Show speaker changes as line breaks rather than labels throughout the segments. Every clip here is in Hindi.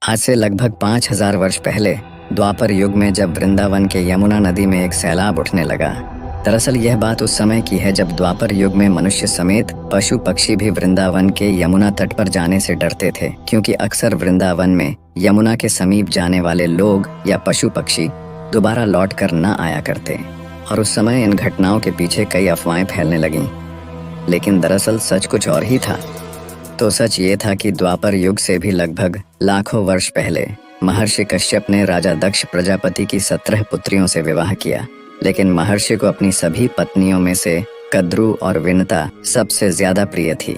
आज से लगभग 5000 वर्ष पहले द्वापर युग में जब वृंदावन के यमुना नदी में एक सैलाब उठने लगा। दरअसल यह बात उस समय की है जब द्वापर युग में मनुष्य समेत पशु पक्षी भी वृंदावन के यमुना तट पर जाने से डरते थे, क्योंकि अक्सर वृंदावन में यमुना के समीप जाने वाले लोग या पशु पक्षी दोबारा लौट कर न आया करते। और उस समय इन घटनाओं के पीछे कई अफवाहें फैलने लगीं, लेकिन दरअसल सच कुछ और ही था। तो सच ये था कि द्वापर युग से भी लगभग लाखों वर्ष पहले महर्षि कश्यप ने राजा दक्ष प्रजापति की 17 पुत्रियों से विवाह किया, लेकिन महर्षि को अपनी सभी पत्नियों में से कद्रू और विनता सबसे ज्यादा प्रिय थी।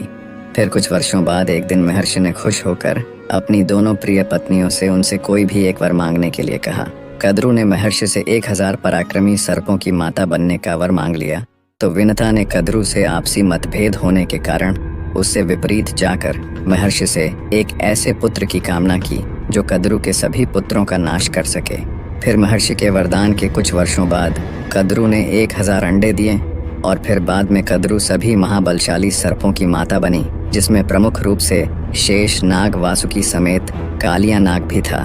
फिर कुछ वर्षों बाद एक दिन महर्षि ने खुश होकर अपनी दोनों प्रिय पत्नियों से उनसे कोई भी एक वर मांगने के लिए कहा। कद्रू ने महर्षि से 1000 पराक्रमी सर्पों की माता बनने का वर मांग लिया, तो विनता ने कद्रू से आपसी मतभेद होने के कारण उससे विपरीत जाकर महर्षि से एक ऐसे पुत्र की कामना की जो कद्रू के सभी पुत्रों का नाश कर सके। फिर महर्षि के वरदान के कुछ वर्षों बाद कद्रू ने 1000 अंडे दिए और फिर बाद में कद्रू सभी महाबलशाली सर्पों की माता बनी, जिसमें प्रमुख रूप से शेष नाग वासुकी समेत कालिया नाग भी था।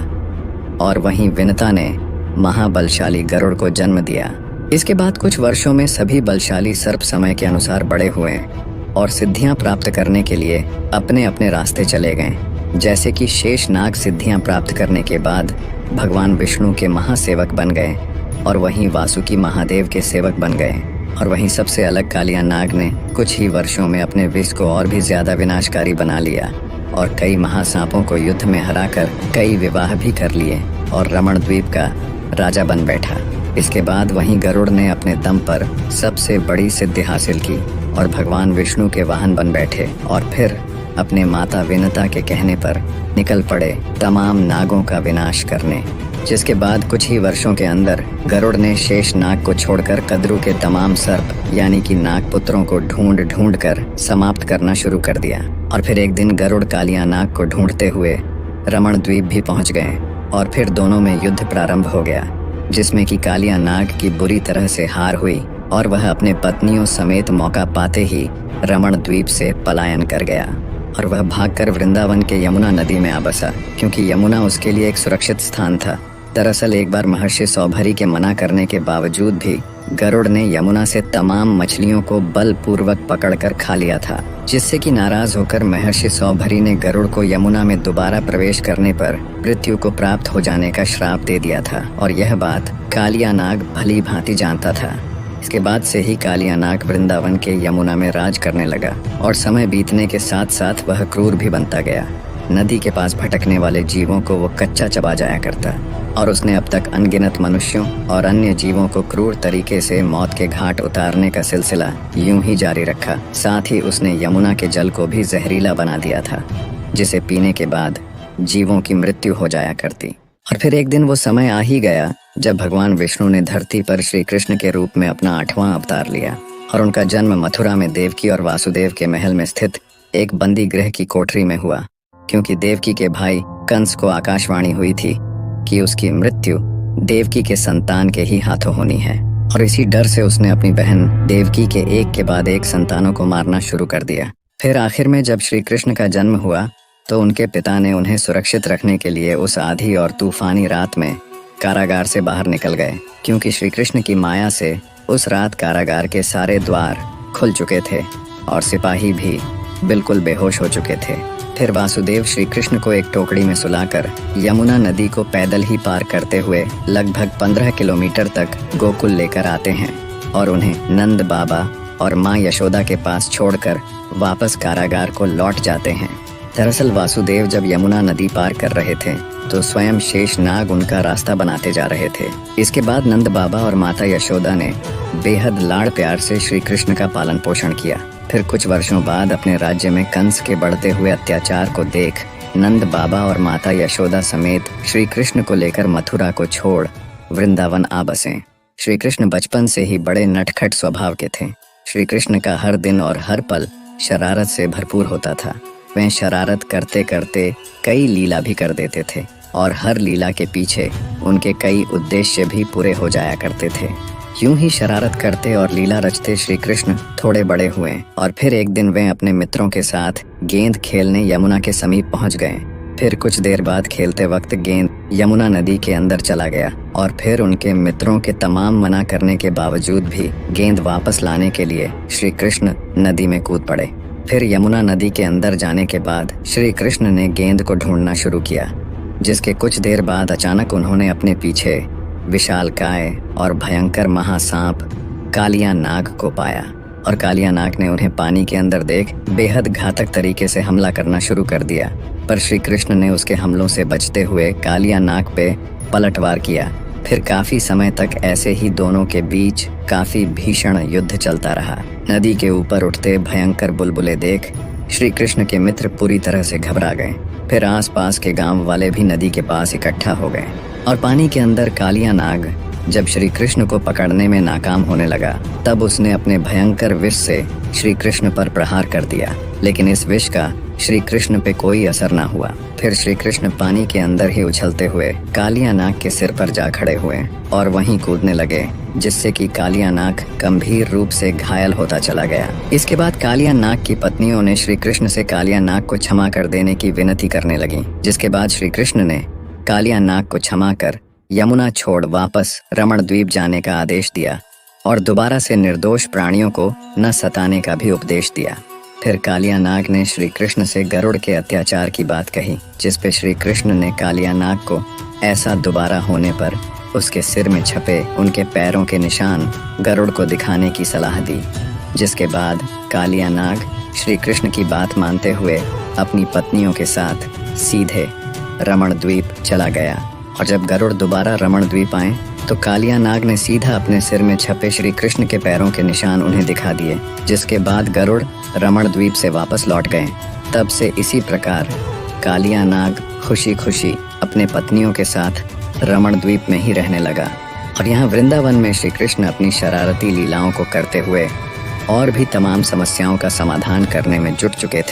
और वहीं विनता ने महाबलशाली गरुड़ को जन्म दिया। इसके बाद कुछ वर्षों में सभी बलशाली सर्प समय के अनुसार बड़े हुए और सिद्धियां प्राप्त करने के लिए अपने अपने रास्ते चले गए। जैसे कि शेष नाग सिद्धियां प्राप्त करने के बाद भगवान विष्णु के महासेवक बन गए और वहीं वासुकी महादेव के सेवक बन गए। और वहीं सबसे अलग कालिया नाग ने कुछ ही वर्षों में अपने विष को और भी ज्यादा विनाशकारी बना लिया और कई महासापों को युद्ध में हराकर कई विवाह भी कर लिए और रमण द्वीप का राजा बन बैठा। इसके बाद वहीं गरुड़ ने अपने दम पर सबसे बड़ी सिद्धि हासिल की और भगवान विष्णु के वाहन बन बैठे और फिर अपने माता विनता के कहने पर निकल पड़े तमाम नागों का विनाश करने। जिसके बाद कुछ ही वर्षों के अंदर गरुड़ ने शेष नाग को छोड़कर कद्रू के तमाम सर्प यानी कि नाग पुत्रों को ढूंढ ढूंढ कर समाप्त करना शुरू कर दिया। और फिर एक दिन गरुड़ कालिया नाग को ढूंढते हुए रमण द्वीप भी पहुंच गए और फिर दोनों में युद्ध प्रारंभ हो गया, जिसमें कि कालिया नाग की बुरी तरह से हार हुई और वह अपने पत्नियों समेत मौका पाते ही रमण द्वीप से पलायन कर गया और वह भागकर वृंदावन के यमुना नदी में आ बसा, क्योंकि यमुना उसके लिए एक सुरक्षित स्थान था। दरअसल एक बार महर्षि सौभरी के मना करने के बावजूद भी गरुड़ ने यमुना से तमाम मछलियों को बलपूर्वक पकड़कर खा लिया था, जिससे कि नाराज होकर महर्षि सौभरी ने गरुड़ को यमुना में दोबारा प्रवेश करने पर मृत्यु को प्राप्त हो जाने का श्राप दे दिया था। और यह बात कालिया नाग भली भांति जानता था। इसके बाद से ही कालिया नाग वृंदावन के यमुना में राज करने लगा और समय बीतने के साथ साथ वह क्रूर भी बनता गया। नदी के पास भटकने वाले जीवों को वो कच्चा चबा जाया करता और उसने अब तक अनगिनत मनुष्यों और अन्य जीवों को क्रूर तरीके से मौत के घाट उतारने का सिलसिला यूं ही जारी रखा। साथ ही उसने यमुना के जल को भी जहरीला बना दिया था, जिसे पीने के बाद जीवों की मृत्यु हो जाया करती। और फिर एक दिन वो समय आ ही गया जब भगवान विष्णु ने धरती पर श्री कृष्ण के रूप में अपना 8वां अवतार लिया और उनका जन्म मथुरा में देवकी और वासुदेव के महल में स्थित एक बंदी गृह की कोठरी में हुआ, क्योंकि देवकी के भाई कंस को आकाशवाणी हुई थी कि उसकी मृत्यु देवकी के संतान के ही हाथों होनी है। और इसी डर से उसने अपनी बहन देवकी के एक के बाद एक संतानों को मारना शुरू कर दिया। फिर आखिर में जब श्री कृष्ण का जन्म हुआ तो उनके पिता ने उन्हें सुरक्षित रखने के लिए उस आधी और तूफानी रात में कारागार से बाहर निकल गए, क्योंकि श्री कृष्ण की माया से उस रात कारागार के सारे द्वार खुल चुके थे और सिपाही भी बिल्कुल बेहोश हो चुके थे। फिर वासुदेव श्री कृष्ण को एक टोकरी में सुलाकर यमुना नदी को पैदल ही पार करते हुए लगभग 15 किलोमीटर तक गोकुल लेकर आते हैं और उन्हें नंद बाबा और माँ यशोदा के पास छोड़कर वापस कारागार को लौट जाते हैं। दरअसल वासुदेव जब यमुना नदी पार कर रहे थे तो स्वयं शेष नाग उनका रास्ता बनाते जा रहे थे। इसके बाद नंद बाबा और माता यशोदा ने बेहद लाड़ प्यार से श्री कृष्ण का पालन पोषण किया। फिर कुछ वर्षों बाद अपने राज्य में कंस के बढ़ते हुए अत्याचार को देख नंद बाबा और माता यशोदा समेत श्री कृष्ण को लेकर मथुरा को छोड़ वृंदावन आ बसे। श्री कृष्ण बचपन से ही बड़े नटखट स्वभाव के थे। श्री कृष्ण का हर दिन और हर पल शरारत से भरपूर होता था। वह शरारत करते करते कई लीला भी कर देते थे और हर लीला के पीछे उनके कई उद्देश्य भी पूरे हो जाया करते थे। यूं ही शरारत करते और लीला रचते श्री कृष्ण थोड़े बड़े हुए और फिर एक दिन वे अपने मित्रों के साथ गेंद खेलने यमुना के समीप पहुंच गए। फिर कुछ देर बाद खेलते वक्त गेंद यमुना नदी के अंदर चला गया और फिर उनके मित्रों के तमाम मना करने के बावजूद भी गेंद वापस लाने के लिए श्री कृष्ण नदी में कूद पड़े। फिर यमुना नदी के अंदर जाने के बाद श्री कृष्ण ने गेंद को ढूंढना शुरू किया, जिसके कुछ देर बाद अचानक उन्होंने अपने पीछे विशालकाय और भयंकर महासांप कालिया नाग को पाया और कालिया नाग ने उन्हें पानी के अंदर देख बेहद घातक तरीके से हमला करना शुरू कर दिया। पर श्री कृष्ण ने उसके हमलों से बचते हुए कालिया नाग पे पलटवार किया। फिर काफी समय तक ऐसे ही दोनों के बीच काफी भीषण युद्ध चलता रहा। नदी के ऊपर उठते भयंकर बुलबुले देख श्री कृष्ण के मित्र पूरी तरह से घबरा गए। फिर आसपास के गांव वाले भी नदी के पास इकट्ठा हो गए और पानी के अंदर कालिया नाग जब श्री कृष्ण को पकड़ने में नाकाम होने लगा तब उसने अपने भयंकर विष से श्री कृष्ण पर प्रहार कर दिया, लेकिन इस विष का श्री कृष्ण पे कोई असर ना हुआ। फिर श्री कृष्ण पानी के अंदर ही उछलते हुए कालिया नाग के सिर पर जा खड़े हुए और वहीं कूदने लगे, जिससे कि कालिया नाग गंभीर रूप से घायल होता चला गया। इसके बाद कालिया नाग की पत्नियों ने श्री कृष्ण से कालिया नाग को क्षमा कर देने की विनती करने लगी, जिसके बाद श्री कृष्ण ने कालिया नाग को क्षमा कर यमुना छोड़ वापस रमण द्वीप जाने का आदेश दिया और दोबारा से निर्दोष प्राणियों को न सताने का भी उपदेश दिया। फिर कालिया नाग ने श्री कृष्ण से गरुड़ के अत्याचार की बात कही, जिस पे श्री कृष्ण ने कालिया नाग को ऐसा दोबारा होने पर उसके सिर में छपे उनके पैरों के निशान गरुड़ को दिखाने की सलाह दी, जिसके बाद कालिया नाग श्री कृष्ण की बात मानते हुए अपनी पत्नियों के साथ सीधे रमण द्वीप चला गया। और जब गरुड़ दोबारा रमण द्वीप आए तो कालिया नाग ने सीधा अपने सिर में छपे श्री कृष्ण के पैरों के निशान उन्हें दिखा दिए, जिसके बाद गरुड़ रमण द्वीप से वापस लौट गए। तब से इसी प्रकार कालिया नाग खुशी खुशी अपने पत्नियों के साथ रमण द्वीप में ही रहने लगा और यहाँ वृंदावन में श्री कृष्ण अपनी शरारती लीलाओं को करते हुए और भी तमाम समस्याओं का समाधान करने में जुट चुके